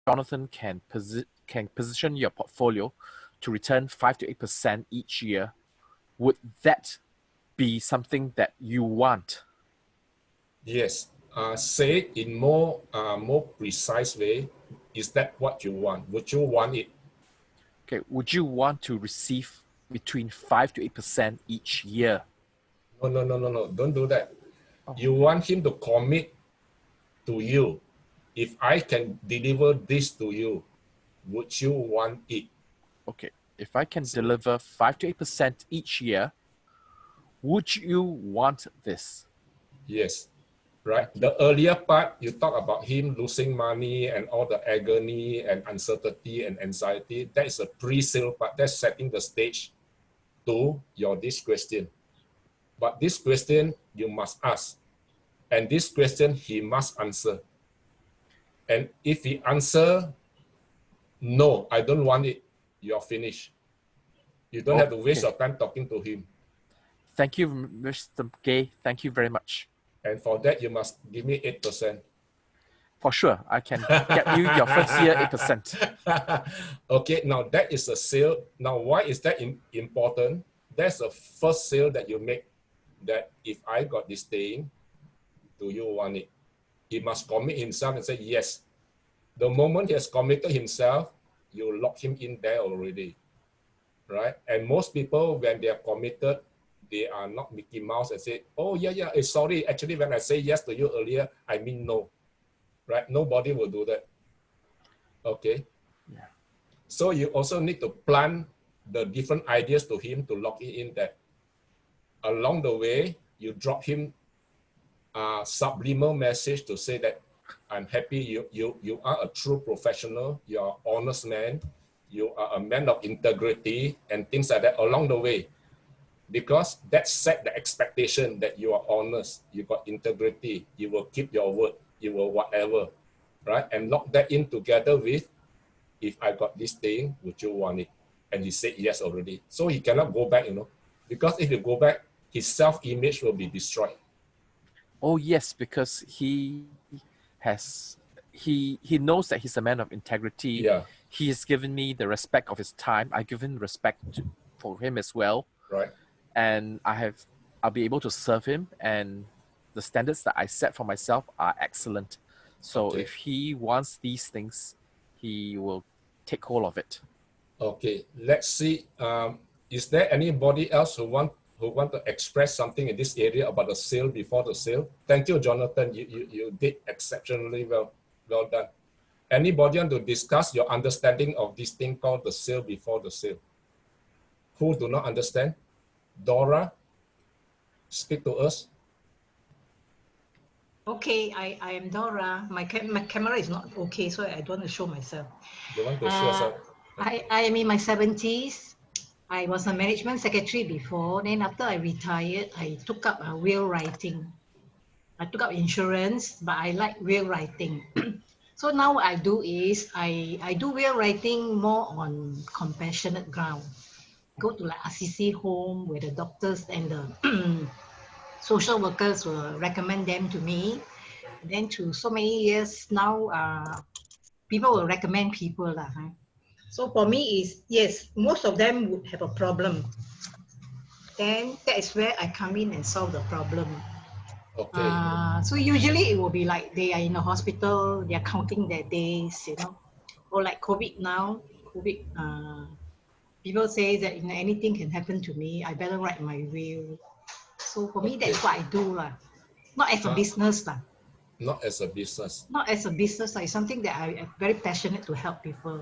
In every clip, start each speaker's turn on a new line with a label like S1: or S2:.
S1: Jonathan can position your portfolio to return 5 to 8% each year, would that be something that you want?
S2: Yes. Say it in more precise way. Is that what you want? Would you want it?
S1: Okay, would you want to receive between 5 to 8% each year?
S2: No. Don't do that.
S1: Oh.
S2: You want him to commit to you. If I can deliver this to you, would you want it?
S1: Okay, if I can deliver 5 to 8% each year, would you want this?
S2: Yes. Right.
S1: Thank you.
S2: The earlier part, you talk about him losing money and all the agony and uncertainty and anxiety. That is a pre-sale part. That's setting the stage to this question. But this question you must ask. And this question he must answer. And if he answer, no, I don't want it, you're finished. You don't have to waste your time talking to him.
S1: Thank you, Mr. Gay. Thank you very much.
S2: And for that, you must give me 8%.
S1: For sure, I can get you your first year 8%.
S2: Okay, now that is a sale. Now, why is that important? That's the first sale that you make, that if I got this thing, do you want it? He must commit himself and say yes. The moment he has committed himself, you lock him in there already, right? And most people, when they are committed, they are not Mickey Mouse and say, oh, yeah, sorry. Actually, when I say yes to you earlier, I mean no, right? Nobody will do that. Okay.
S1: Yeah.
S2: So you also need to plan the different ideas to him to lock it in that. Along the way, you drop him a subliminal message to say that I'm happy you are a true professional, you are an honest man, you are a man of integrity and things like that along the way. Because that set the expectation that you are honest, you got integrity, you will keep your word, you will whatever, right? And lock that in together with, if I got this thing, would you want it? And he said yes already. So he cannot go back, because if you go back, his self-image will be destroyed.
S1: Oh yes, because he knows that he's a man of integrity.
S2: Yeah.
S1: He has given me the respect of his time. I give him respect for him as well.
S2: Right.
S1: And I'll be able to serve him, and the standards that I set for myself are excellent. So
S2: Okay.
S1: if he wants these things, he will take hold of it.
S2: Okay, let's see. Is there anybody else who want to express something in this area about the sale before the sale? Thank you, Jonathan. You did exceptionally well. Well done. Anybody want to discuss your understanding of this thing called the sale before the sale? Who do not understand? Dora, speak to us.
S3: Okay, I am Dora. My camera is not okay, so I don't want to show myself.
S2: You want to show yourself?
S3: I am in my 70s. I was a management secretary before. Then after I retired, I took up will writing. I took up insurance, but I like will writing. So now what I do is I do will writing more on compassionate ground. Go to like RCC home where the doctors and the social workers will recommend them to me. And then through so many years now, people will recommend people. So for me is, yes, most of them would have a problem. Then that is where I come in and solve the problem.
S2: Okay.
S3: So usually it will be like they are in a hospital, they are counting their days, or like COVID now, people say that anything can happen to me, I better write my will. So for me, that's what I do. Not as a business.
S2: Not as a business.
S3: Not as a business. It's something that I am very passionate to help people.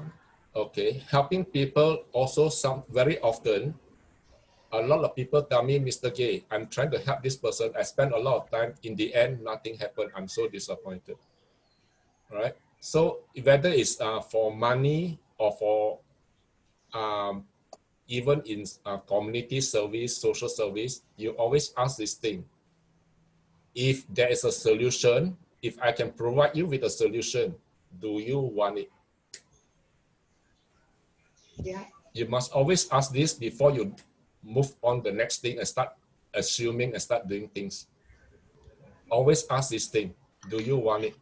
S2: Okay. Helping people also very often, a lot of people tell me, Mr. Gay, I'm trying to help this person. I spend a lot of time. In the end, nothing happened. I'm so disappointed. Right? So whether it's for money or for even in community service, social service, you always ask this thing. If there is a solution, if I can provide you with a solution, do you want it?
S3: Yeah.
S2: You must always ask this before you move on the next thing and start assuming and start doing things. Always ask this thing, do you want it?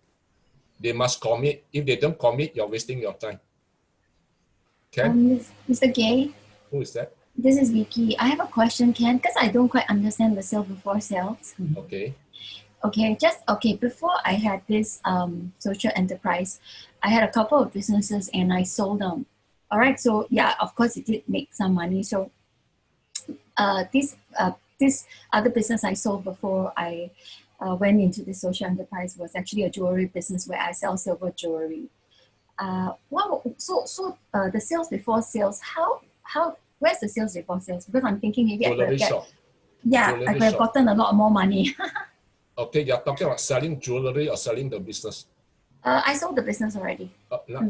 S2: They must commit. If they don't commit, you're wasting your time. Okay?
S4: Mr. Gay,
S2: Who is that?
S4: this is Vicky. I have a question, Ken, because I don't quite understand the sale before sales.
S2: Okay.
S4: Okay, before I had this social enterprise, I had a couple of businesses and I sold them. All right, so yeah, of course it did make some money. So this other business I sold before I went into the social enterprise was actually a jewelry business where I sell silver jewelry. The sales before sales, where's the sales before sales? Because I'm thinking maybe
S2: Jewelry shop.
S4: Yeah,
S2: Jewelry
S4: I could have
S2: shop.
S4: gotten a lot more money.
S2: Okay, you're talking about selling jewelry or selling the business.
S4: I sold the business already.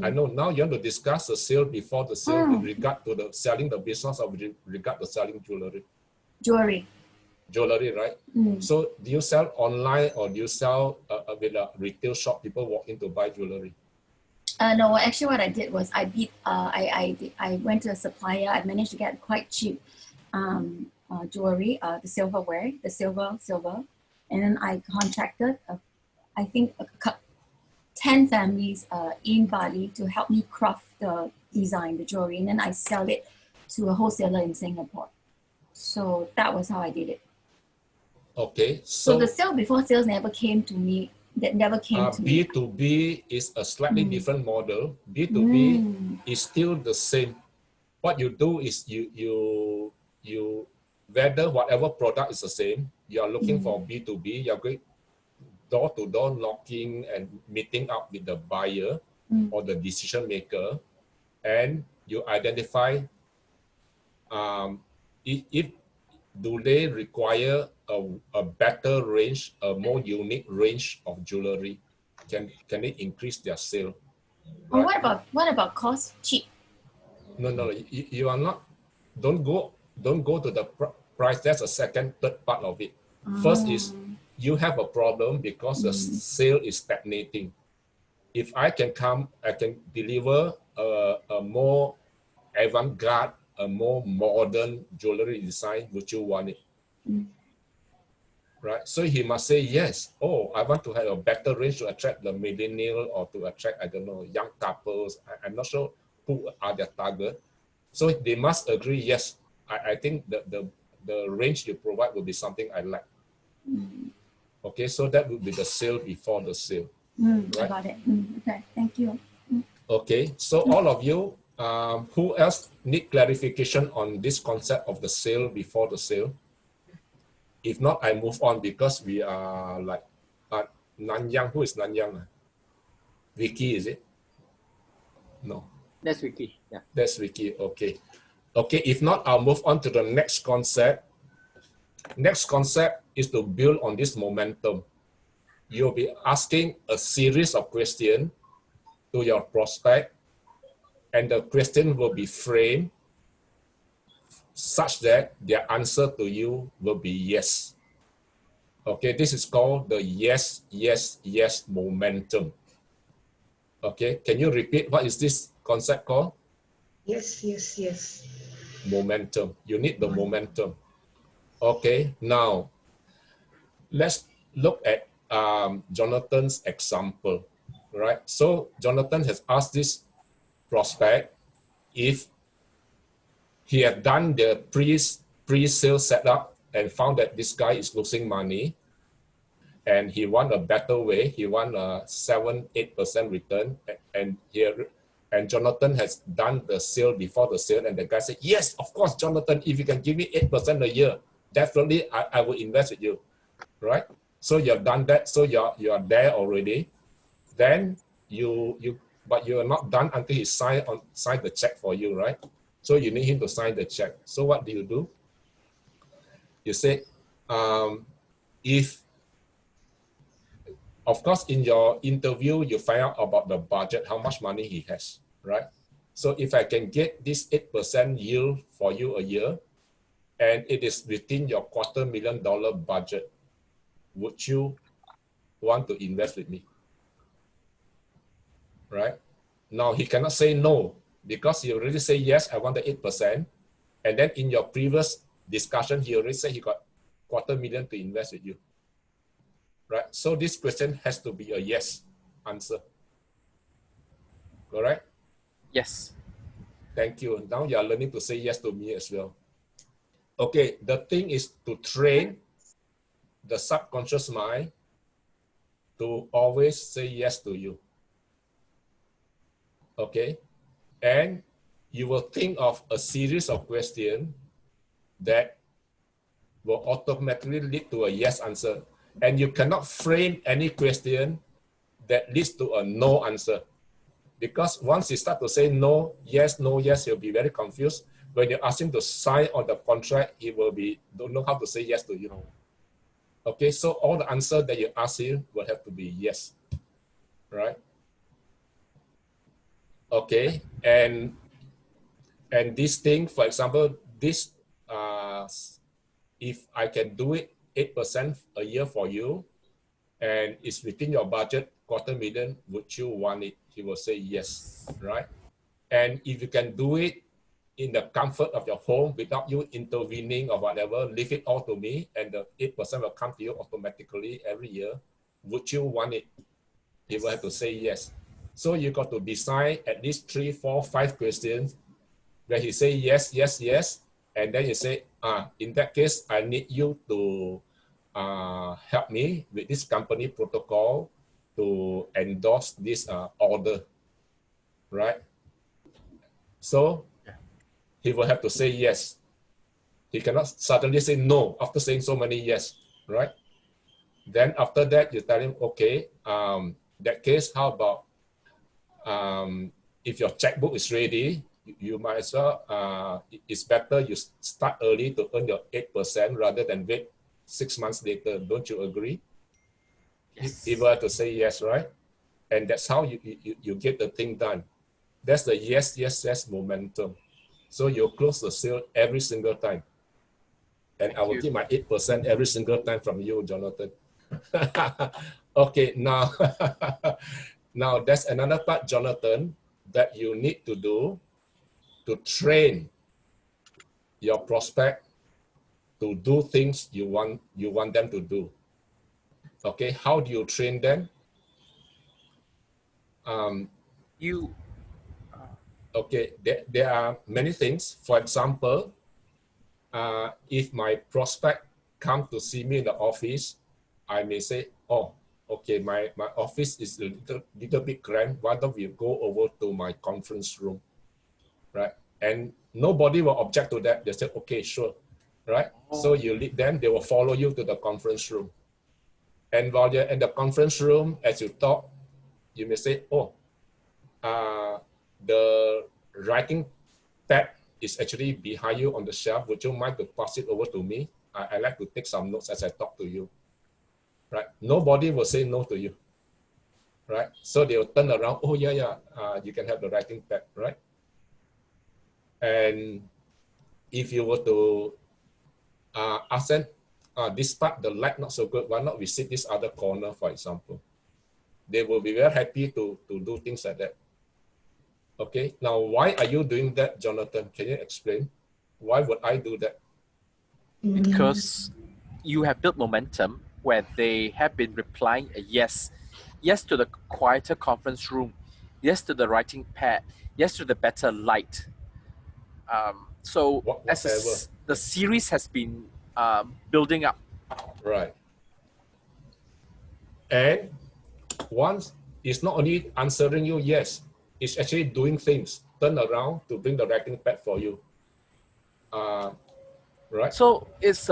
S2: I know now you want to discuss the sale before the sale with regard to the selling the business or with regard to selling jewelry. Jewelry, right? So do you sell online or do you sell with a retail shop? People walk in to buy jewelry.
S4: No, actually what I did was I went to a supplier. I managed to get quite cheap jewelry, the silverware, the silver. And then I contracted, I think, 10 families in Bali to help me craft the design, the jewelry. And then I sell it to a wholesaler in Singapore. So that was how I did it.
S2: Okay.
S4: So the sale before sales never came to me. That never came to me.
S2: B2B is a slightly different model. B2B is still the same. What you do is you whether whatever product is the same, you are looking for B2B, you're going door-to-door knocking and meeting up with the buyer or the decision maker, and you identify if do they require a better range, a more unique range of jewelry? Can it increase their sale?
S4: Right? What about cost? Cheap?
S2: No. You are not. Don't go to the price. That's the second, third part of it. First is you have a problem because the sale is stagnating. If I can come, I can deliver a more avant-garde, a more modern jewelry design. Would you want it? Right. So he must say yes. Oh, I want to have a better range to attract the millennial or to attract, I don't know, young couples. I'm not sure who are their target. So they must agree. Yes, I think the range you provide will be something I like. Okay, so that would be the sale before the sale.
S4: Right? I got it. Okay, thank you.
S2: Okay, so all of you, who else need clarification on this concept of the sale before the sale? If not, I move on because we are like Nanyang. Who is Nanyang? Vicky, is it? No.
S5: That's Vicky. Yeah.
S2: That's Vicky. Okay. Okay, if not, I'll move on to the next concept. Next concept is to build on this momentum. You'll be asking a series of questions to your prospect, and the question will be framed such that their answer to you will be yes. Okay, this is called the yes, yes, yes momentum. Okay, can you repeat what is this concept called?
S3: Yes, yes, yes.
S2: Momentum. You need the momentum. Okay, now let's look at Jonathan's example, right? So Jonathan has asked this prospect if he had done the pre-sale setup and found that this guy is losing money and he want a better way, he want a 7-8% return, and Jonathan has done the sale before the sale, and the guy said, yes, of course, Jonathan, if you can give me 8% a year, definitely I will invest with you, right? So you have done that, so you are there already. Then but you are not done until he sign the check for you, right? So you need him to sign the check. So what do? You say, if, of course, in your interview, you find out about the budget, how much money he has, right? So if I can get this 8% yield for you a year, and it is within your $250,000 budget, would you want to invest with me? Right? Now, he cannot say no, because he already say, yes, I want the 8%. And then in your previous discussion, he already said he got $250,000 to invest with you. Right? So this question has to be a yes answer. correct?
S1: Yes.
S2: Thank you. Now you are learning to say yes to me as well. Okay, the thing is to train the subconscious mind to always say yes to you. Okay, and you will think of a series of questions that will automatically lead to a yes answer. And you cannot frame any question that leads to a no answer. Because once you start to say no, yes, he'll be very confused. When you ask him to sign on the contract, he will be don't know how to say yes to you. Okay, so all the answer that you ask him will have to be yes, right? Okay, and this thing, for example, this if I can do it 8% a year for you, and it's within your budget, $250,000, would you want it? He will say yes, right? And if you can do it in the comfort of your home without you intervening or whatever, leave it all to me, and the 8% will come to you automatically every year. Would you want it? He will have to say yes. So you got to decide at least 3, 4, 5 questions where he say yes, yes, yes, and then you say, in that case, I need you to help me with this company protocol to endorse this order, right? So he will have to say yes. He cannot suddenly say no after saying so many yes, right? Then after that, you tell him, okay, that case, how about if your checkbook is ready, you might as well, it's better you start early to earn your 8% rather than wait 6 months later. Don't you agree?
S1: Yes.
S2: He will have to say yes, right? And that's how you get the thing done. That's the yes, yes, yes momentum. So you close the sale every single time. And I will get my 8% every single time from you, Jonathan. Okay, now, now that's another part, Jonathan, that you need to do to train your prospect to do things you want them to do. Okay, how do you train them? Okay, there are many things. For example, if my prospect come to see me in the office, I may say, oh, okay, my office is a little bit cramped. Why don't we go over to my conference room, right? And nobody will object to that. They say, okay, sure, right? So you lead them, they will follow you to the conference room. And while you're in the conference room, as you talk, you may say, oh, the writing pad is actually behind you on the shelf. Would you mind to pass it over to me? I like to take some notes as I talk to you, right? Nobody will say no to you, right? So they'll turn around, oh yeah, you can have the writing pad, right? And if you were to ask them, this part, the light not so good, why not we sit this other corner, for example? They will be very happy to do things like that. Okay, now why are you doing that, Jonathan? Can you explain? Why would I do that?
S1: Because you have built momentum where they have been replying a yes. Yes to the quieter conference room. Yes to the writing pad. Yes to the better light. So as the series has been building up.
S2: Right. And once it's not only answering you yes, it's actually doing things. Turn around to bring the writing pad for you. Right.
S1: So it's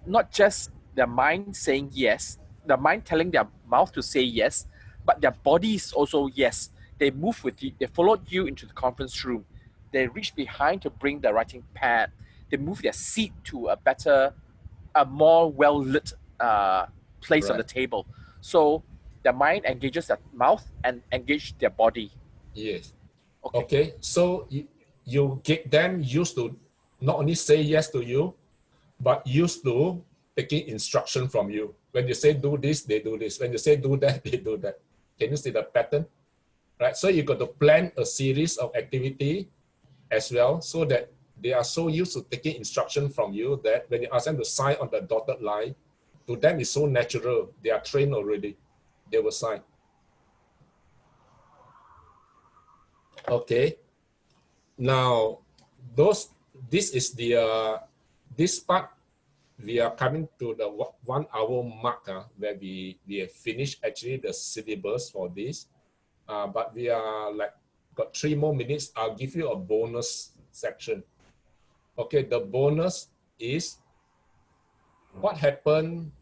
S1: not just their mind saying yes, the mind telling their mouth to say yes, but their body is also yes. They move with you. They followed you into the conference room. They reach behind to bring the writing pad. They move their seat to a more well lit place on the table. So their mind engages their mouth and engage their body.
S2: Yes. Okay. So you get them used to not only say yes to you, but used to taking instruction from you. When you say do this, they do this. When you say do that, they do that. Can you see the pattern? Right. So you got to plan a series of activity as well, so that they are so used to taking instruction from you that when you ask them to sign on the dotted line, to them it's so natural. They are trained already. They will sign. Okay. Now, this is the, this part, we are coming to the 1 hour mark where we have finished actually the syllabus for this. But we are like, got 3 more minutes. I'll give you a bonus section. Okay, the bonus is what happened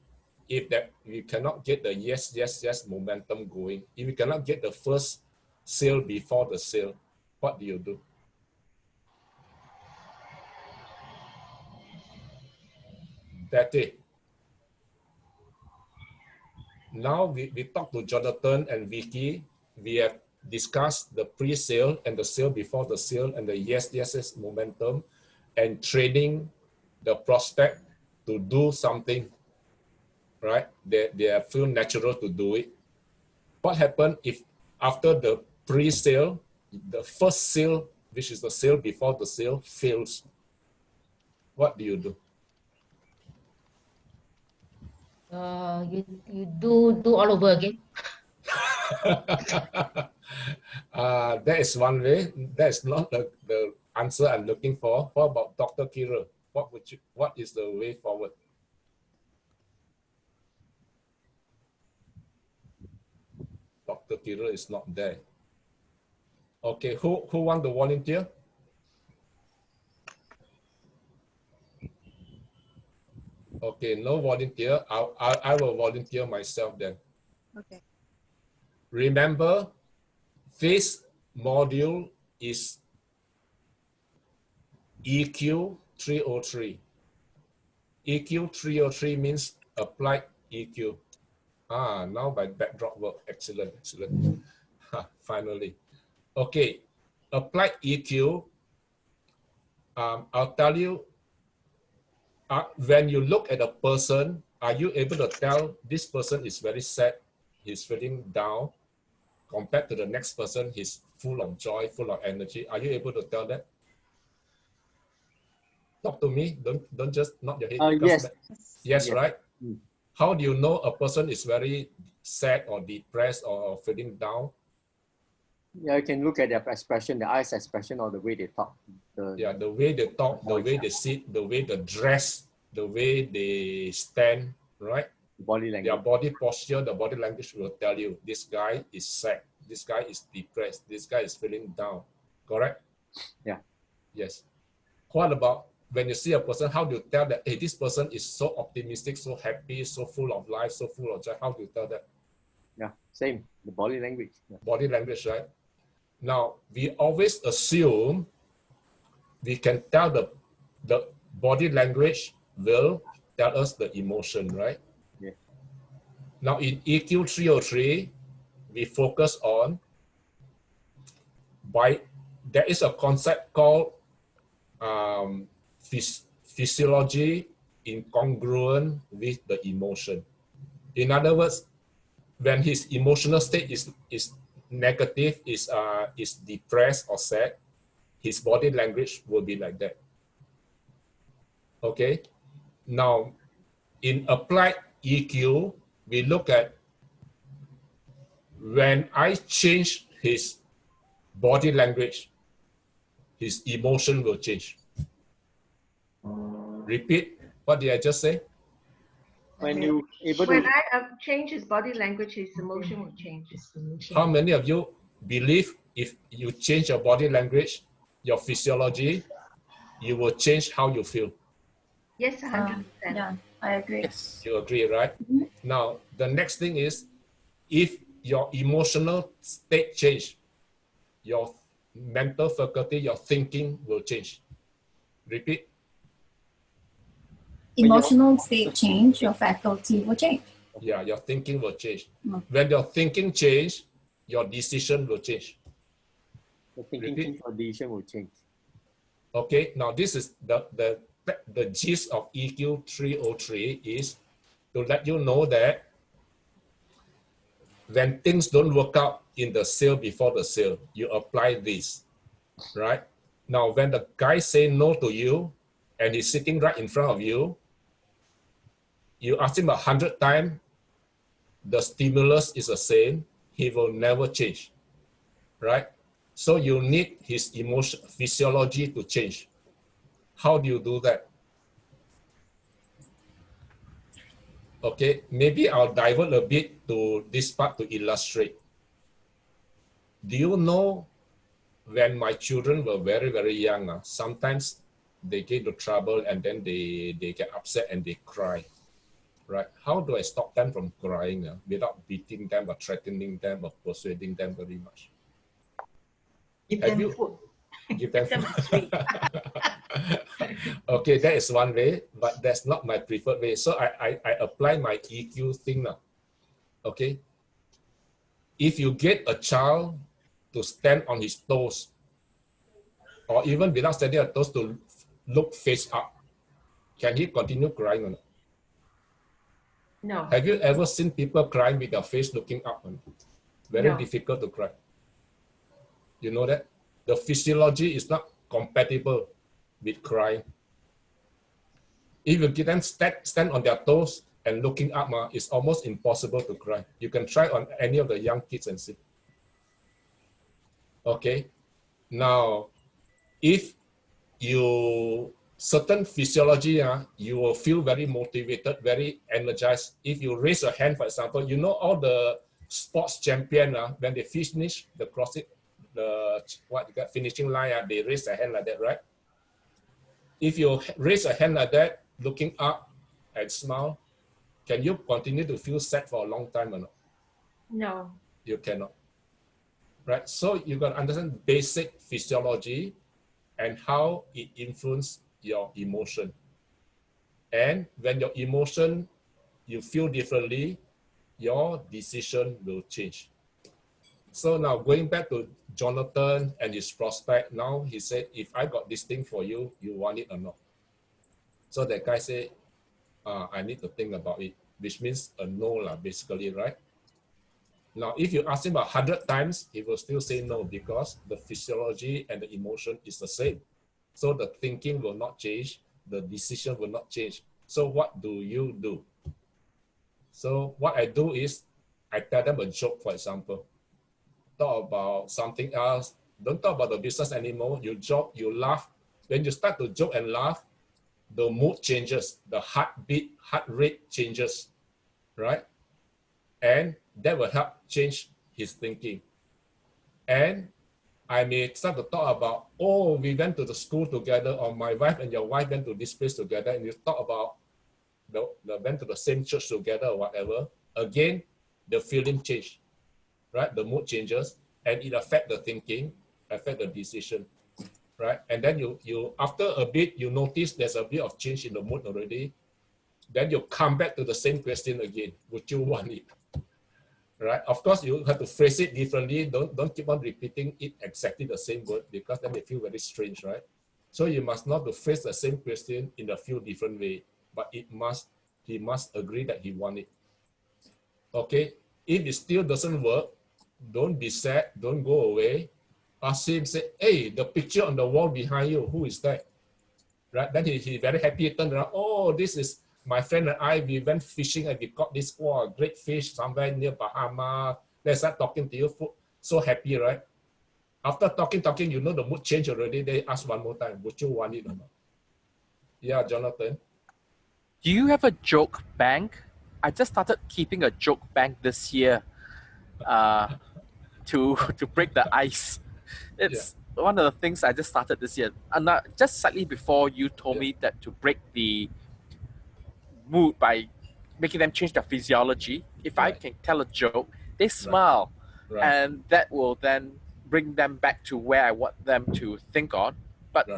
S2: if that you cannot get the yes, yes, yes momentum going. If you cannot get the first sale before the sale, what do you do? Betty. Now we talk to Jonathan and Vicky. We have discussed the pre-sale and the sale before the sale and the yes, yes, yes momentum and training the prospect to do something, right? They feel natural to do it. What happened if after the pre-sale, the first sale, which is the sale before the sale, fails? What do you do?
S5: You do all over again.
S2: That is one way. That's not the answer I'm looking for. What about Dr. Kira? What is the way forward? Dr. Kira is not there. Okay, who want to volunteer? Okay, no volunteer. I will volunteer myself then.
S6: Okay.
S2: Remember, this module is EQ 303. EQ 303 means applied EQ. Now my backdrop work. Excellent, excellent. Finally. Okay, applied EQ. I'll tell you, when you look at a person, are you able to tell this person is very sad, he's feeling down, compared to the next person, he's full of joy, full of energy? Are you able to tell that? Talk to me. Don't just nod your head.
S7: Yes.
S2: Yes, right?
S7: Mm.
S2: How do you know a person is very sad or depressed or feeling down?
S7: Yeah, you can look at their expression, the eyes expression, or the way they talk.
S2: The way they talk, the way they sit, the way they dress, the way they stand, right?
S7: Body language.
S2: Their body posture, the body language will tell you this guy is sad, this guy is depressed, this guy is feeling down. Correct?
S7: Yeah.
S2: Yes. What about when you see a person, how do you tell that, hey, this person is so optimistic, so happy, so full of life, so full of joy? How do you tell that?
S7: Yeah, same. The body language. Yeah.
S2: Body language, right? Now, we always assume we can tell the body language will tell us the emotion, right?
S7: Yeah.
S2: Now, in EQ 303, we focus on there is a concept called physiology incongruent with the emotion. In other words, when his emotional state is negative, is depressed or sad, his body language will be like that. Okay. Now, in applied EQ, we look at when I change his body language, his emotion will change. Repeat, what did I just say?
S7: When you able
S6: When
S7: to
S6: I change his body language, his emotion will change.
S2: How many of you believe if you change your body language, your physiology, you will change how you feel?
S6: Yes, 100%.
S4: Yeah, I agree.
S1: Yes.
S2: You agree, right?
S4: Mhm.
S2: Now, the next thing is, if your emotional state change, your mental faculty, your thinking will change. Repeat.
S4: Emotional state change, your faculty will change.
S2: Yeah, your thinking will change.
S4: Mm.
S2: When your thinking change, your decision will change.
S7: the thinking
S2: Repeat.
S7: change or decision will change.
S2: Okay, now this is the gist of EQ 303 is to let you know that when things don't work out in the sale before the sale, you apply this, right? Now, when the guy say no to you and he's sitting right in front of you, you ask him 100 times, the stimulus is the same, he will never change, right? So you need his emotion physiology to change. How do you do that? Okay, maybe I'll divert a bit to this part to illustrate. Do you know when my children were very, very young, sometimes they get into trouble and then they get upset and they cry, right? How do I stop them from crying without beating them or threatening them or persuading them very much?
S3: Give
S2: Have
S3: them
S2: you-
S3: food.
S2: Give them
S6: Them
S2: food. Okay, that is one way, but that's not my preferred way. So I apply my EQ thing now. Okay. If you get a child to stand on his toes, or even without standing on toes to look face up, can he continue crying or not?
S6: No.
S2: Have you ever seen people crying with their face looking up? Very
S6: No.
S2: difficult to cry. You know that? The physiology is not compatible with crying. If you get them stand on their toes and looking up, it's almost impossible to cry. You can try on any of the young kids and see. Okay. Now, if you certain physiology, you will feel very motivated, very energized. If you raise your hand, for example, you know all the sports champion when they finish the crossing, the finishing line, they raise their hand like that, right? If you raise a hand like that, looking up and smile, can you continue to feel sad for a long time or not?
S6: No.
S2: You cannot. Right? So you got to understand basic physiology and how it influences your emotion. And when your emotion, you feel differently, your decision will change. So now going back to Jonathan and his prospect, now he said, if I got this thing for you, you want it or not? So that guy said, I need to think about it, which means a no, basically, right? Now, if you ask him 100 times, he will still say no because the physiology and the emotion is the same. So the thinking will not change, the decision will not change. So what do you do? So what I do is, I tell them a joke, for example. Talk about something else. Don't talk about the business anymore. You joke, you laugh. When you start to joke and laugh, the mood changes, the heart rate changes, right? And that will help change his thinking. And I may start to talk about, oh, we went to the school together, or my wife and your wife went to this place together, and you talk about the went to the same church together or whatever. Again, the feeling change, right? The mood changes, and it affects the thinking, affect the decision, right? And then you after a bit, you notice there's a bit of change in the mood already. Then you come back to the same question again. Would you want it? Right? Of course, you have to phrase it differently. Don't keep on repeating it exactly the same word because then they feel very strange, right? So you must not to phrase the same question in a few different ways, but he must agree that he wants it. Okay? If it still doesn't work, don't be sad, don't go away. Ask him, say, hey, the picture on the wall behind you, who is that? Right? Then he very happy, turn around, oh, this is my friend and I, we went fishing and we caught this great fish somewhere near Bahamas. Let's start talking to you. So happy, right? After talking, you know the mood change already. They ask one more time, would you want it or not? Yeah, Jonathan.
S1: Do you have a joke bank? I just started keeping a joke bank this year to break the ice. It's one of the things I just started this year. And just slightly before you told me that to break the mood by making them change their physiology. If I can tell a joke, they smile, and that will then bring them back to where I want them to think on. But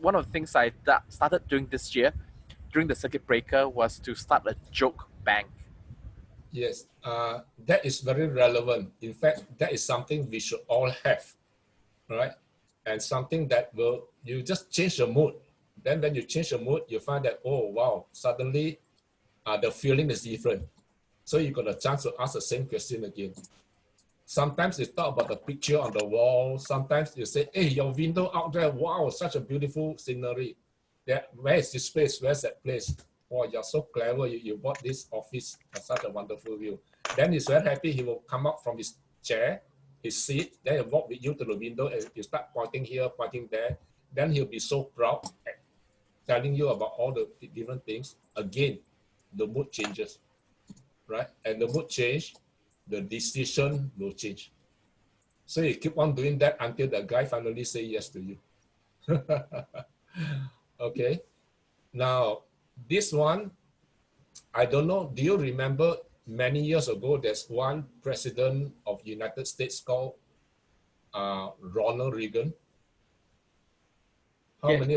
S1: one of the things I started doing this year during the circuit breaker was to start a joke bank.
S2: Yes, that is very relevant. In fact, that is something we should all have, right? And something that you just change the mood. Then when you change the mood, you find that, oh, wow, suddenly the feeling is different. So you got a chance to ask the same question again. Sometimes you talk about the picture on the wall. Sometimes you say, hey, your window out there, wow, such a beautiful scenery. Where is this place? Where's that place? Oh, you're so clever. You bought this office for such a wonderful view. Then he's very happy. He will come up from his chair his seat, then he'll walk with you to the window and you start pointing here, pointing there. Then he'll be so proud, telling you about all the different things. Again, the mood changes, right? And the mood change, the decision will change. So you keep on doing that until the guy finally say yes to you. Okay. Now, this one, I don't know, do you remember many years ago, there's one president of United States called Ronald Reagan? How
S1: Yes.
S2: many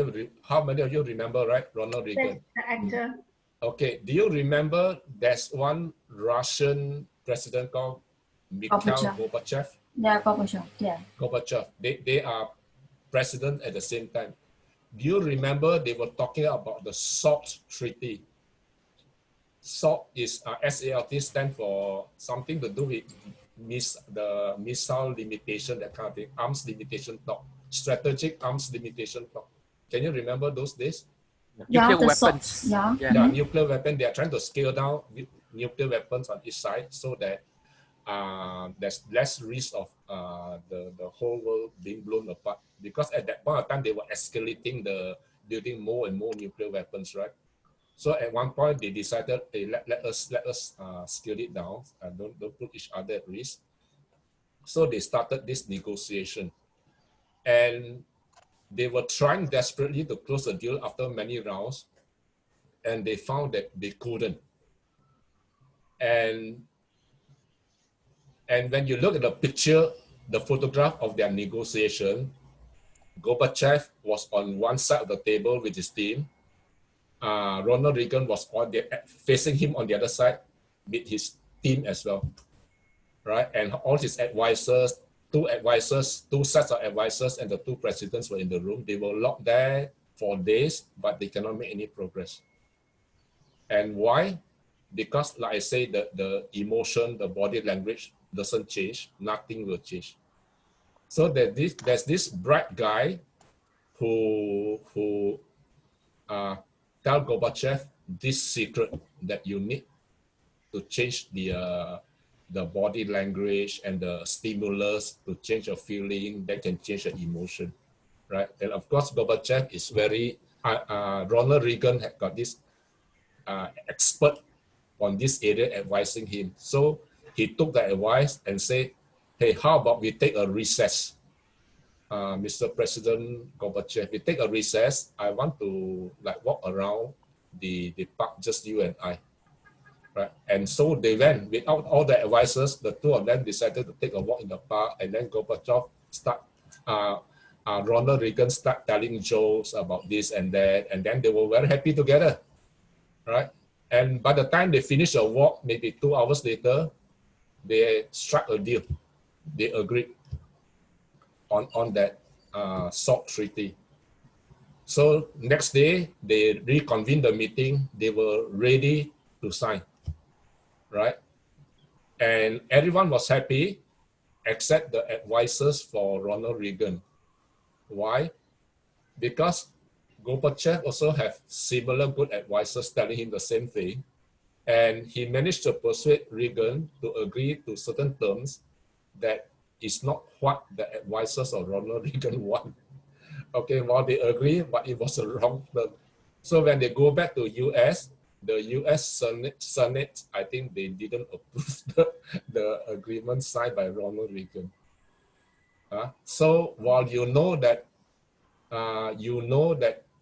S2: of you remember, right? Ronald
S6: Yes,
S2: Reagan.
S6: the actor.
S2: Okay, do you remember there's one Russian president called Mikhail
S4: Gorbachev.
S2: Gorbachev?
S4: Yeah, Gorbachev. Yeah.
S2: Gorbachev. They are president at the same time. Do you remember they were talking about the SALT Treaty? SALT is SALT stand for something to do with the missile limitation, that kind of thing, arms limitation talk, strategic arms limitation talk. Can you remember those days?
S4: Yeah,
S1: Nuclear
S4: the
S1: weapons.
S4: SALT. Yeah.
S1: Yeah.
S2: Yeah, nuclear weapon. They are trying to scale down nuclear weapons on each side so that there's less risk of the whole world being blown apart. Because at that point of time, they were escalating building more and more nuclear weapons, right? So at one point, they decided, hey, let us scale it down and don't put each other at risk. So they started this negotiation, and they were trying desperately to close the deal after many rounds, and they found that they couldn't. And when you look at the picture, the photograph of their negotiation, Gorbachev was on one side of the table with his team. Ronald Reagan was facing him on the other side with his team as well, right? And all his advisors, two sets of advisors, and the two presidents were in the room. They were locked there for days, but they cannot make any progress. And why? Because, like I say, the emotion, the body language doesn't change. Nothing will change. So there's this bright guy who tell Gorbachev this secret that you need to change the body language and the stimulus to change your feeling that can change your emotion, right? And of course, Gorbachev is very, Ronald Reagan had got this expert on this area advising him. So he took the advice and said, hey, how about we take a recess? Mr. President Gorbachev, we take a recess. I want to walk around the park, just you and I, right? And so they went without all the advisors. The two of them decided to take a walk in the park, and then Gorbachev Ronald Reagan start telling jokes about this and that, and then they were very happy together, right? And by the time they finished a walk, maybe 2 hours later, they struck a deal. They agreed on that SALT treaty. So next day, they reconvened the meeting. They were ready to sign, right? And everyone was happy except the advisors for Ronald Reagan. Why? Because Gorbachev also have similar good advisors telling him the same thing. And he managed to persuade Reagan to agree to certain terms that is not what the advisors of Ronald Reagan want. Okay, well, they agree, but it was a wrong term. So when they go back to US, the US Senate, I think they didn't approve the agreement signed by Ronald Reagan. So while you know that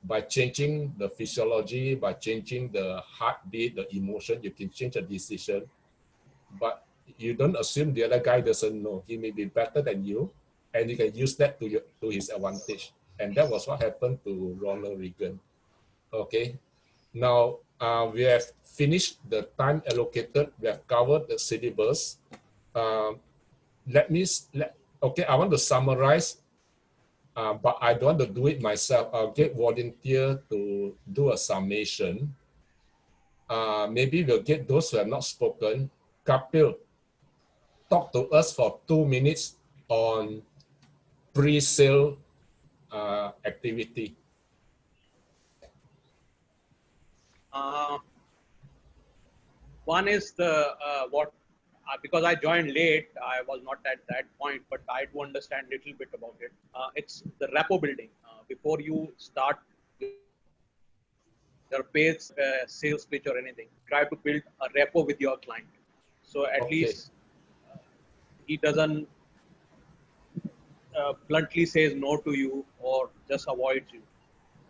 S2: by changing the physiology, by changing the heartbeat, the emotion, you can change a decision. But you don't assume the other guy doesn't know. He may be better than you, and you can use that to his advantage. And that was what happened to Ronald Reagan. Okay. Now we have finished the time allocated. We have covered the syllabus. I want to summarize. But I don't want to do it myself. I'll get volunteer to do a summation. Maybe we'll get those who have not spoken. Kapil, talk to us for 2 minutes on pre-sale activity.
S8: One is the what because I joined late, I was not at that point, but I do understand a little bit about it. It's the rapport building. Before you start your paid sales pitch or anything, try to build a rapport with your client. So at
S2: Okay.
S8: least he doesn't bluntly says no to you or just avoids you.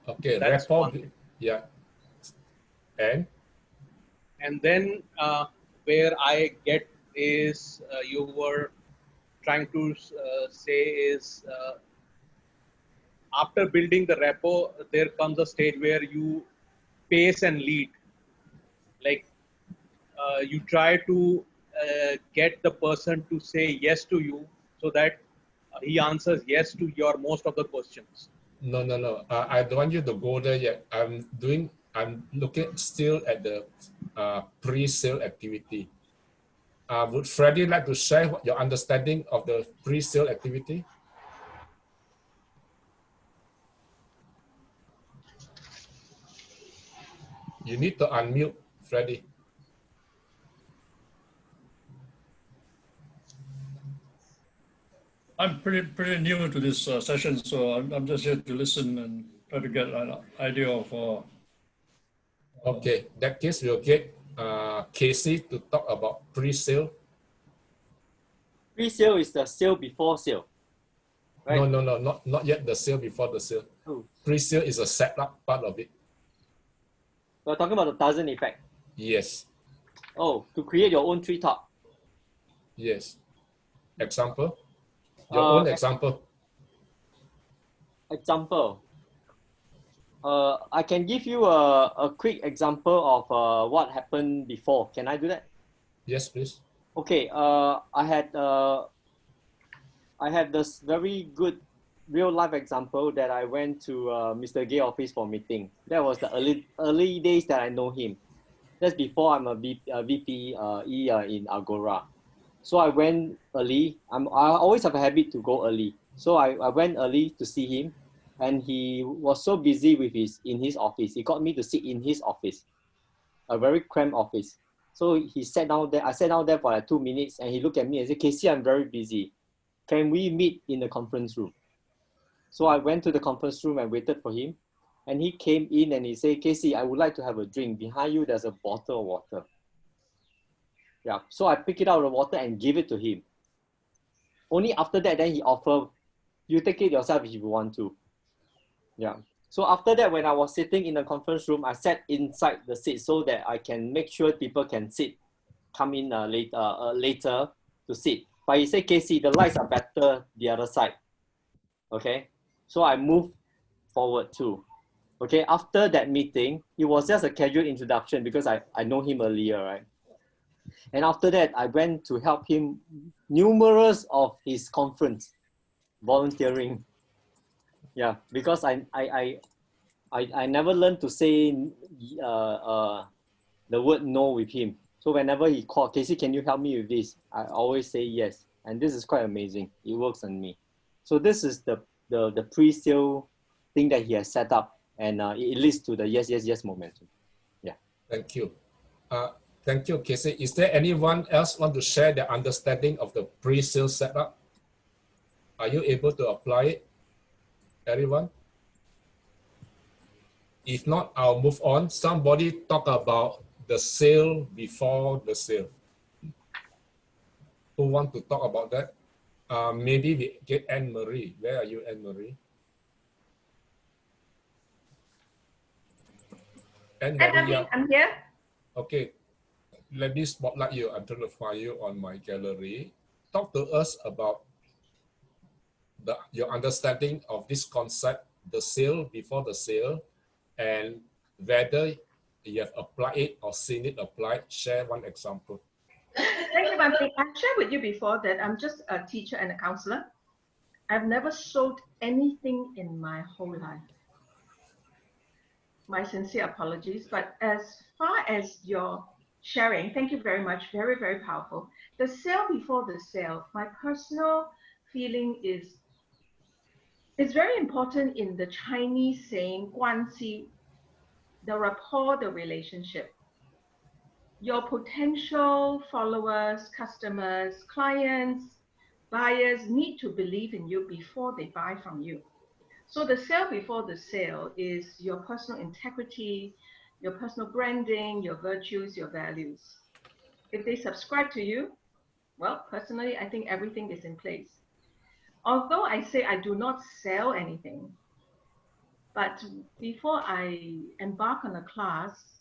S2: Okay,
S8: That's
S2: rapport,
S8: one thing.
S2: yeah.
S8: And then where I get is you were trying to say is after building the rapport, there comes a stage where you pace and lead. Like you try to get the person to say yes to you so that he answers yes to your most of the questions.
S2: No. I don't want you to go there yet. I'm looking still at the pre-sale activity. Would Freddie like to share your understanding of the pre-sale activity? You need to unmute, Freddie.
S9: I'm pretty new to this session, so I'm just here to listen and try to get an idea of.
S2: Okay, in that case we'll get Casey to talk about pre-sale.
S7: Pre-sale is the sale before sale. Right?
S2: No, not yet the sale before the sale.
S7: Oh.
S2: Pre-sale is a setup part of it.
S7: We're talking about the Tarzan effect.
S2: Yes.
S7: Oh, to create your own treetop.
S2: Yes. Example? Your own example.
S7: Example. I can give you a quick example of what happened before. Can I do that?
S2: Yes, please.
S7: Okay. I had this very good real life example that I went to Mr. Gay office for meeting. That was the early days that I know him. That's before I'm a VP in Agora. So I went early. I always have a habit to go early. So I went early to see him, and he was so busy with in his office. He got me to sit in his office, a very cramped office. So he sat down there. I sat down there for like 2 minutes, and he looked at me and said, "Casey, I'm very busy. Can we meet in the conference room?" So I went to the conference room and waited for him. And he came in and he said, "Casey, I would like to have a drink. Behind you, there's a bottle of water." Yeah, so I picked it out of the water and gave it to him. Only after that, then he offered, "You take it yourself if you want to." Yeah. So after that, when I was sitting in the conference room, I sat inside the seat so that I can make sure people can come in later to sit. But he said, "Casey, the lights are better the other side." Okay. So I moved forward too. Okay. After that meeting, it was just a casual introduction because I know him earlier, right? And after that, I went to help him numerous of his conference, volunteering. Yeah, because I never learned to say the word no with him. So whenever he called, "Casey, can you help me with this?" I always say yes. And this is quite amazing. It works on me. So this is the pre-sale thing that he has set up, and it leads to the yes momentum. Yeah.
S2: Thank you. Thank you, Casey. Is there anyone else want to share their understanding of the pre-sale setup? Are you able to apply it? Everyone? If not, I'll move on. Somebody talk about the sale before the sale. Who want to talk about that? Maybe we get Anne-Marie. Where are you, Anne-Marie? Anne-Marie, yeah.
S6: I'm here.
S2: Okay. Let me spotlight you. I'm trying to find you on my gallery. Talk to us about your understanding of this concept, the sale before the sale, and whether you have applied it or seen it applied. Share one example.
S6: Thank you, Bante. I've shared with you before that I'm just a teacher and a counselor. I've never sold anything in my whole life. My sincere apologies. But as far as your sharing, thank you very much. Very, very powerful. The sale before the sale, my personal feeling is it's very important in the Chinese saying 关系, the rapport, the relationship. your potential followers, customers, clients, buyers need to believe in you before they buy from you. So the sale before the sale is your personal integrity, your personal branding, your virtues, your values. If they subscribe to you, well, personally, I think everything is in place. Although I say I do not sell anything, but before I embark on a class,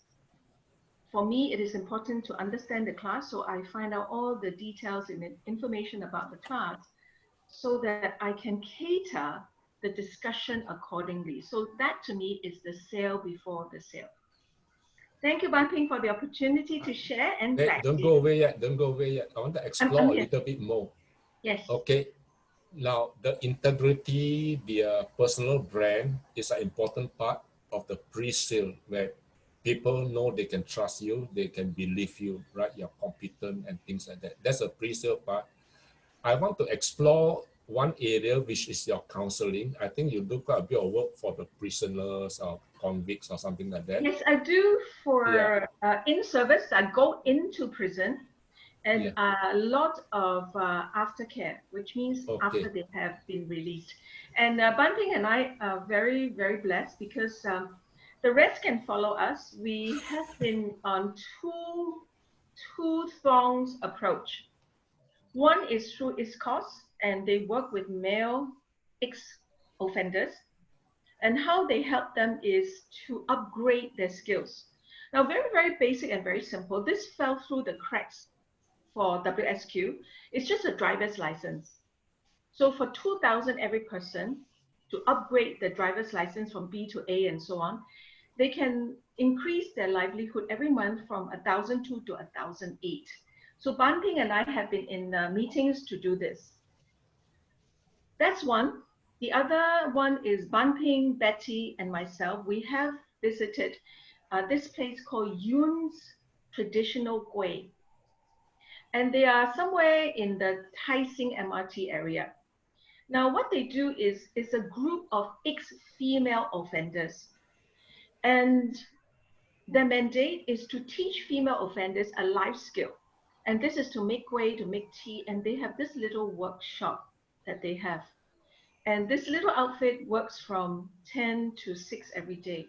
S6: for me, it is important to understand the class. So I find out all the details and information about the class so that I can cater the discussion accordingly. So that to me is the sale before the sale. Thank you, Ban Ping, for the opportunity to share. And
S2: Hey,
S6: back
S2: don't
S6: to
S2: go
S6: you.
S2: away yet. Don't go away yet. I want to
S6: I'm
S2: explore a
S6: here.
S2: little bit more.
S6: Yes.
S2: Okay. Now, the integrity, the personal brand is an important part of the pre-sale, where people know they can trust you, they can believe you, right? You're competent and things like that. That's a pre-sale part. I want to explore one area, which is your counseling. I think you do quite a bit of work for the prisoners or convicts or something like that.
S6: Yes, I do for in service. I go into prison and a lot of aftercare, which means after they have been released. And Ban Ping and I are very, very blessed because the rest can follow us. We have been on two-pronged approach. One is through ISCOS, and they work with male ex-offenders. And how they help them is to upgrade their skills. Now, very, very basic and very simple. This fell through the cracks for WSQ. It's just a driver's license. So for 2,000 every person to upgrade the driver's license from B to A and so on, they can increase their livelihood every month from 1,002 to 1,008. So Ban Ping and I have been in meetings to do this. That's one. The other one is Ban Ping, Betty, and myself. We have visited this place called Yun's Traditional Kueh. And they are somewhere in the Tai Sing MRT area. Now, what they do is a group of ex-female offenders. And their mandate is to teach female offenders a life skill. And this is to make kueh, to make tea, and they have this little workshop that they have. And this little outfit works from 10 to 6 every day.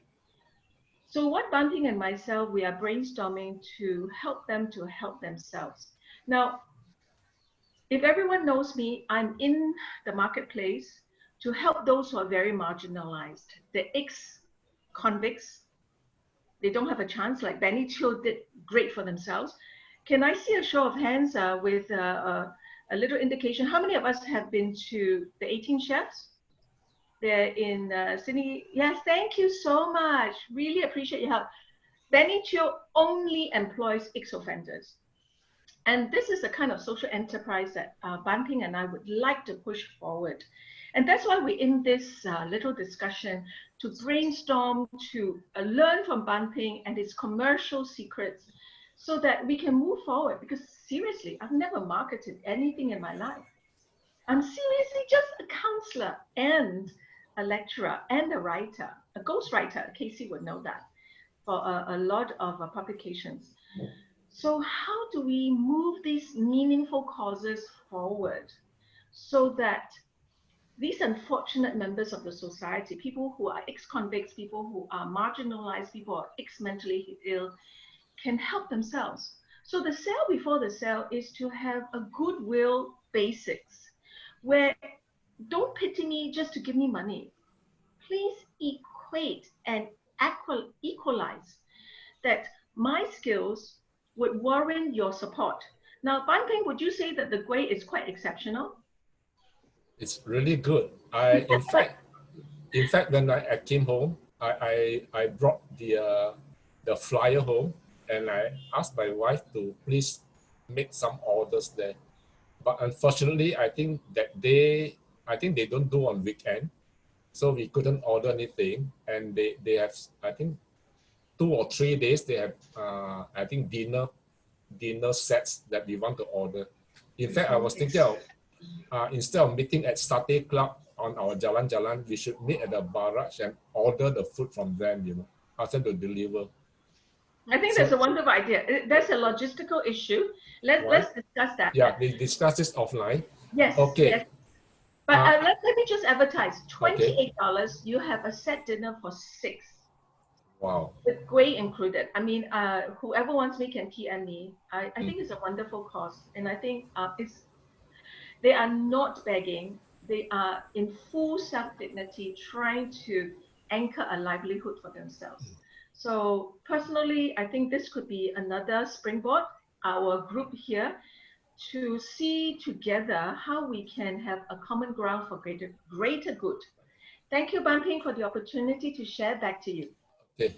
S6: So what Ban Ping and myself, we are brainstorming to help them to help themselves. Now, if everyone knows me, I'm in the marketplace to help those who are very marginalized. The ex-convicts, they don't have a chance, like Benny Chiu did great for themselves. Can I see a show of hands with a little indication? How many of us have been to the 18 Chefs? They're in Sydney. Yes, thank you so much. Really appreciate your help. Benny Chiu only employs ex-offenders. And this is the kind of social enterprise that Ban Ping and I would like to push forward. And that's why we're in this little discussion to brainstorm, to learn from Ban Ping and his commercial secrets so that we can move forward. Because seriously, I've never marketed anything in my life. I'm seriously just a counselor and a lecturer and a writer, a ghostwriter. Casey would know that, for a lot of publications. So how do we move these meaningful causes forward so that these unfortunate members of the society, people who are ex-convicts, people who are marginalized, people who are ex-mentally ill, can help themselves? So the sale before the sale is to have a goodwill basics, where don't pity me just to give me money. Please equate and equalize that my skills would warrant your support. Now, Ban Ping, would you say that the kueh is quite exceptional?
S2: It's really good. In fact, when I came home, I brought the flyer home, and I asked my wife to please make some orders there. But unfortunately, I think they don't do on weekend, so we couldn't order anything. And they have, I think, 2 or 3 days they have I think dinner sets that we want to order. In fact, I was thinking of instead of meeting at Satay Club on our Jalan, we should meet at the barrage and order the food from them, ask them to deliver.
S6: I think
S2: So-
S6: that's a wonderful idea. There's a logistical issue.
S2: Why?
S6: Let's discuss that.
S2: Yeah, we discuss this offline.
S6: Yes.
S2: Okay.
S6: Yes. But let me just advertise.
S2: Okay.
S6: $28. You have a set dinner for 6.
S2: Wow.
S6: With Gwei included. I mean, whoever wants me can PM me. I think it's a wonderful cause, and I think they are not begging. They are in full self-dignity, trying to anchor a livelihood for themselves. So personally, I think this could be another springboard, our group here, to see together how we can have a common ground for greater good. Thank you, Ban Ping, for the opportunity to share. Back to you.
S2: Okay.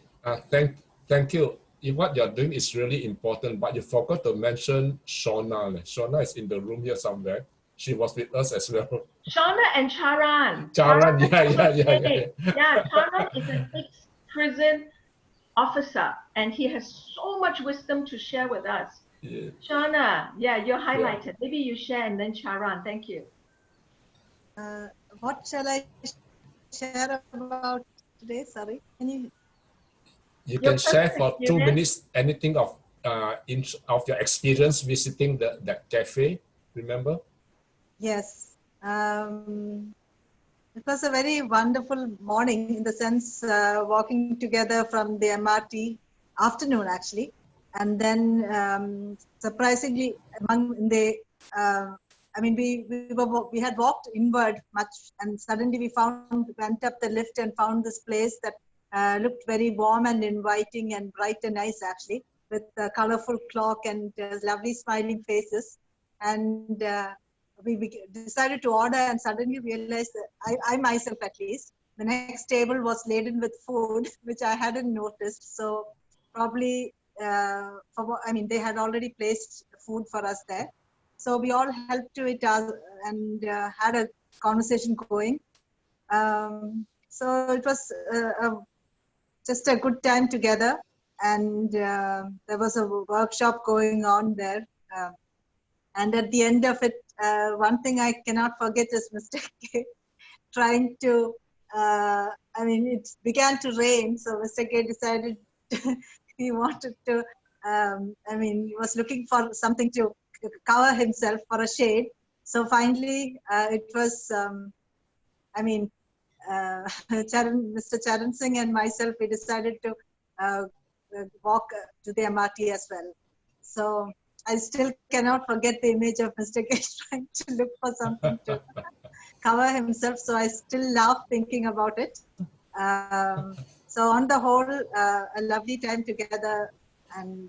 S2: Thank you. What you're doing is really important, but you forgot to mention Shauna. Shauna is in the room here somewhere. She was with us as well.
S6: Shauna and Charan.
S2: Charan, yeah.
S6: Yeah, Charan is an ex-prison officer, and he has so much wisdom to share with us.
S2: Yeah.
S6: Shauna, yeah, you're highlighted. Yeah. Maybe you share and then Charan. Thank you.
S10: What shall I share about today? Sorry, can you?
S2: You can share for 2 minutes anything of your experience visiting that cafe. Remember?
S10: Yes. It was a very wonderful morning in the sense walking together from the MRT afternoon actually, and then surprisingly we had walked inward much, and suddenly we went up the lift and found this place that looked very warm and inviting and bright and nice actually, with a colorful clock and lovely smiling faces. And we decided to order, and suddenly realized that I myself at least, the next table was laden with food, which I hadn't noticed. So probably, they had already placed food for us there. So we all helped to it and had a conversation going. So it was just a good time together, and there was a workshop going on there. And at the end of it, one thing I cannot forget is Mr. K trying to, it began to rain. So Mr. K decided he wanted to, he was looking for something to cover himself for a shade. So finally, it was, Mr. Charan Singh and myself, we decided to walk to the MRT as well. So I still cannot forget the image of Mr. K trying to look for something to cover himself. So I still laugh thinking about it. So on the whole, a lovely time together, and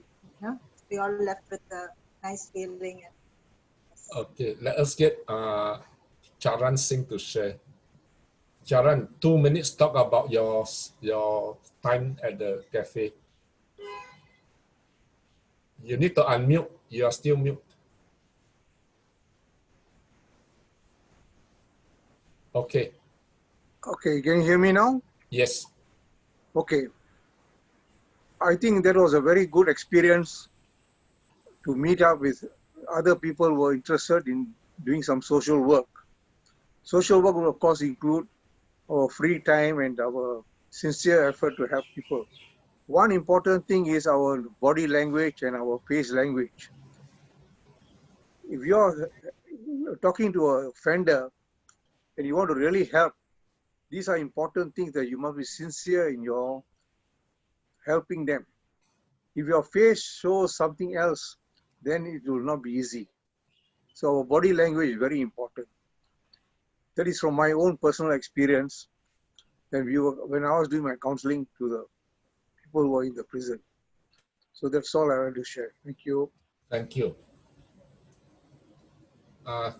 S10: we all left with a nice feeling.
S2: Okay, let us get Charan Singh to share. Charan, 2 minutes, talk about your time at the cafe. You need to unmute. You are still mute. Okay.
S11: Okay, can you hear me now?
S2: Yes.
S11: Okay. I think that was a very good experience to meet up with other people who are interested in doing some social work. Social work will of course include our free time and our sincere effort to help people. One important thing is our body language and our face language. If you're talking to a offender and you want to really help, these are important things that you must be sincere in your helping them. If your face shows something else, then it will not be easy. So our body language is very important. That is from my own personal experience when I was doing my counseling to the people who are in the prison. So that's all I want to share. Thank you.
S2: Thank you.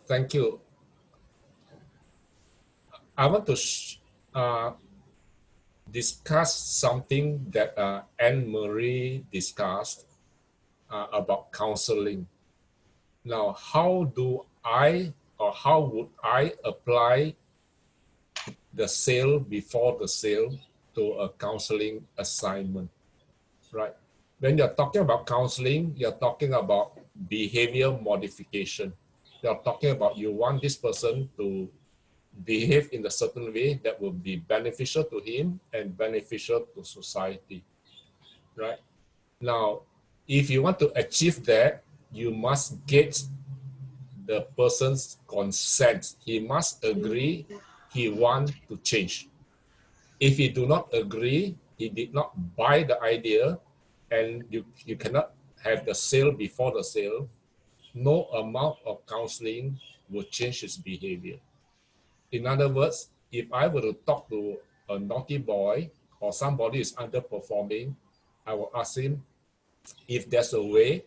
S2: Thank you. I want to discuss something that Anne-Marie discussed about counseling. Now, how would I apply the sale before the sale to a counseling assignment, right? When you're talking about counseling, you're talking about behavior modification. You're talking about you want this person to behave in a certain way that will be beneficial to him and beneficial to society, right? Now, if you want to achieve that, you must get the person's consent. He must agree he wants to change. If he do not agree, he did not buy the idea, and you cannot have the sale before the sale, no amount of counseling will change his behavior. In other words, if I were to talk to a naughty boy or somebody is underperforming, I will ask him if there's a way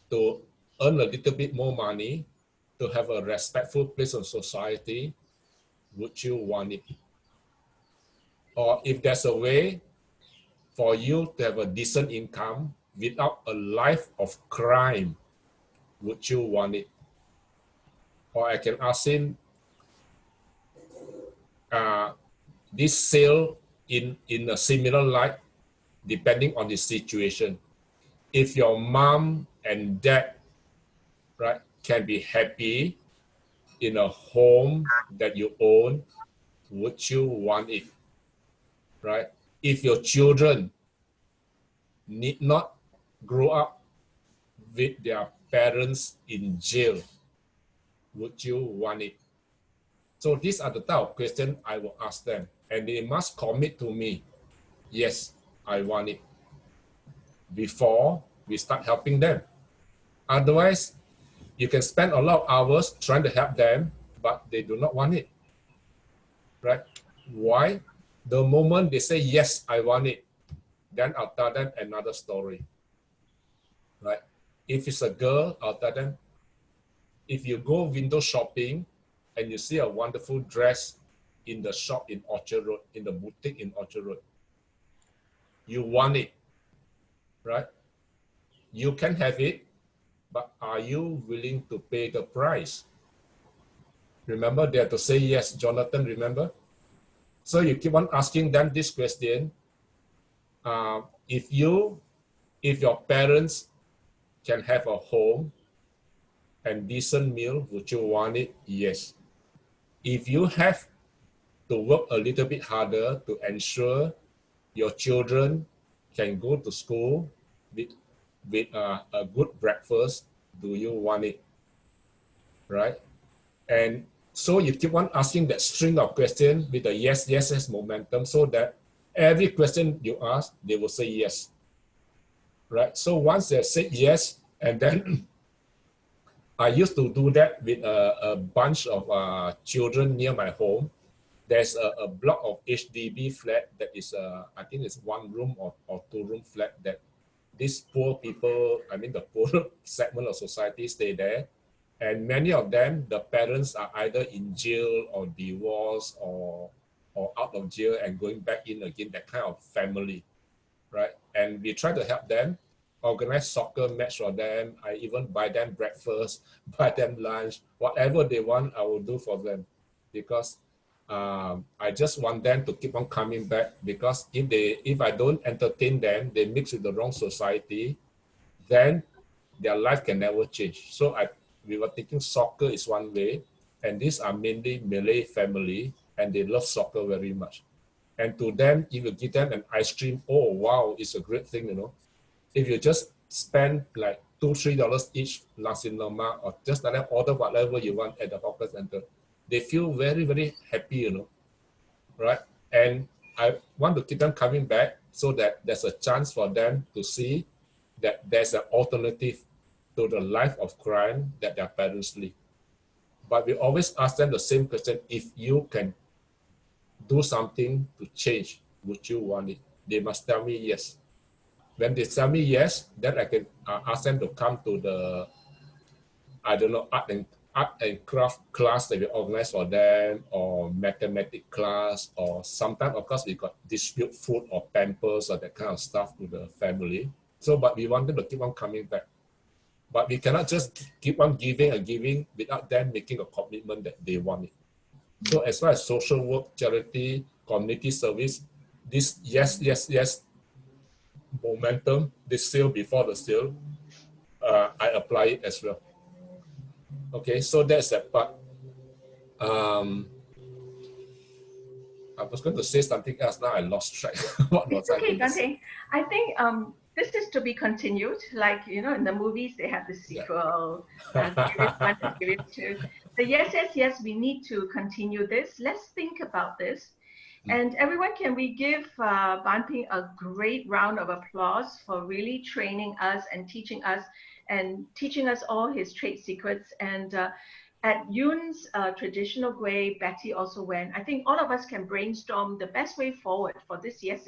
S2: to earn a little bit more money, to have a respectful place in society, would you want it? Or if there's a way for you to have a decent income without a life of crime, would you want it? Or I can ask him, this sale in a similar light, depending on the situation. If your mom and dad, right, can be happy in a home that you own, would you want it? Right? If your children need not grow up with their parents in jail, would you want it? So these are the type of questions I will ask them, and they must commit to me. Yes, I want it, before we start helping them. Otherwise, you can spend a lot of hours trying to help them, but they do not want it, right? Why? The moment they say, yes, I want it, then I'll tell them another story, right? If it's a girl, I'll tell them, if you go window shopping and you see a wonderful dress in the shop in Orchard Road, in the boutique in Orchard Road, you want it, right? You can have it, but are you willing to pay the price? Remember, they have to say yes. Jonathan, remember? So you keep on asking them this question. If your parents can have a home and decent meal, would you want it? Yes. If you have to work a little bit harder to ensure your children can go to school with a good breakfast, do you want it? Right? And so you keep on asking that string of questions with a yes, yes, yes momentum, so that every question you ask, they will say yes. Right? So once they say yes, and then I used to do that with a bunch of children near my home. There's a block of HDB flat that is, I think it's 1 room or 2 room flat that these poor people, I mean the poor segment of society stay there. And many of them, the parents are either in jail or divorced or out of jail and going back in again, that kind of family, right? And we try to help them, organize soccer match for them. I even buy them breakfast, buy them lunch, whatever they want, I will do for them. Because I just want them to keep on coming back, because if I don't entertain them, they mix with the wrong society, then their life can never change. So we were thinking soccer is one way, and these are mainly Malay family, and they love soccer very much. And to them, if you give them an ice cream, oh wow, it's a great thing, you know. If you just spend like $2-3 each nasi lemak, or just let them order whatever you want at the hawker center, they feel very, very happy, you know, right? And I want to keep them coming back so that there's a chance for them to see that there's an alternative to the life of crime that their parents live. But we always ask them the same question: if you can do something to change, would you want it? They must tell me yes. When they tell me yes, then I can ask them to come to the, I don't know, art and craft class that we organize for them, or mathematics class, or sometimes, of course, we got distribute food or Pampers or that kind of stuff to the family. So, but we want them to keep on coming back. But we cannot just keep on giving and giving without them making a commitment that they want it. So as far as social work, charity, community service, this yes, yes, yes momentum, this sale before the sale, I apply it as well. Okay, so that's that part. I'm was going to say something else. Now I lost track. What was
S6: It's
S2: I
S6: okay,
S2: going to say?
S6: Dante. I think this is to be continued. Like, you know, in the movies, they have the sequel. Give it one, give it two. So yes, we need to continue this. Let's think about this. And everyone, can we give Ban Ping a great round of applause for really training us and teaching us all his trade secrets. And at Yoon's traditional way, Betty also went. I think all of us can brainstorm the best way forward for this yes,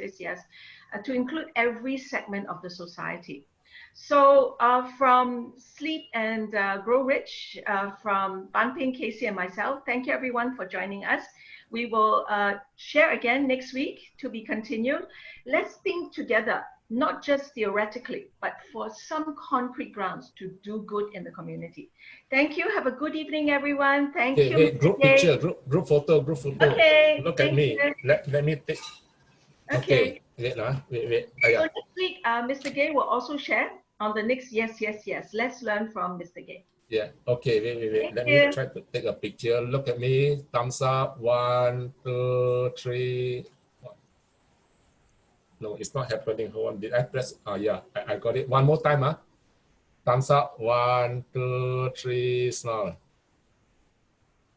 S6: to include every segment of the society. So from Sleep and Grow Rich, from Ban Ping, Casey, and myself, thank you everyone for joining us. We will share again next week to be continued. Let's think together, not just theoretically, but for some concrete grounds to do good in the community. Thank you. Have a good evening, everyone. Thank you.
S2: Hey, group picture, group photo.
S6: Okay.
S2: Look at me. Let me take.
S6: Okay.
S2: Wait.
S6: So next week, Mr. Gay will also share on the next yes. Let's learn from Mr. Gay.
S2: Yeah. Okay. Wait. Let me try to take a picture. Look at me. Thumbs up. 1, 2, 3. No, it's not happening. Hold on. Did I press? Yeah. I got it. One more time. Thumbs up. 1, 2, 3. Smile.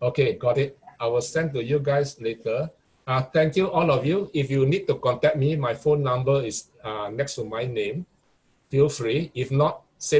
S2: Okay. Got it. I will send to you guys later. Thank you, all of you. If you need to contact me, my phone number is next to my name. Feel free. If not, same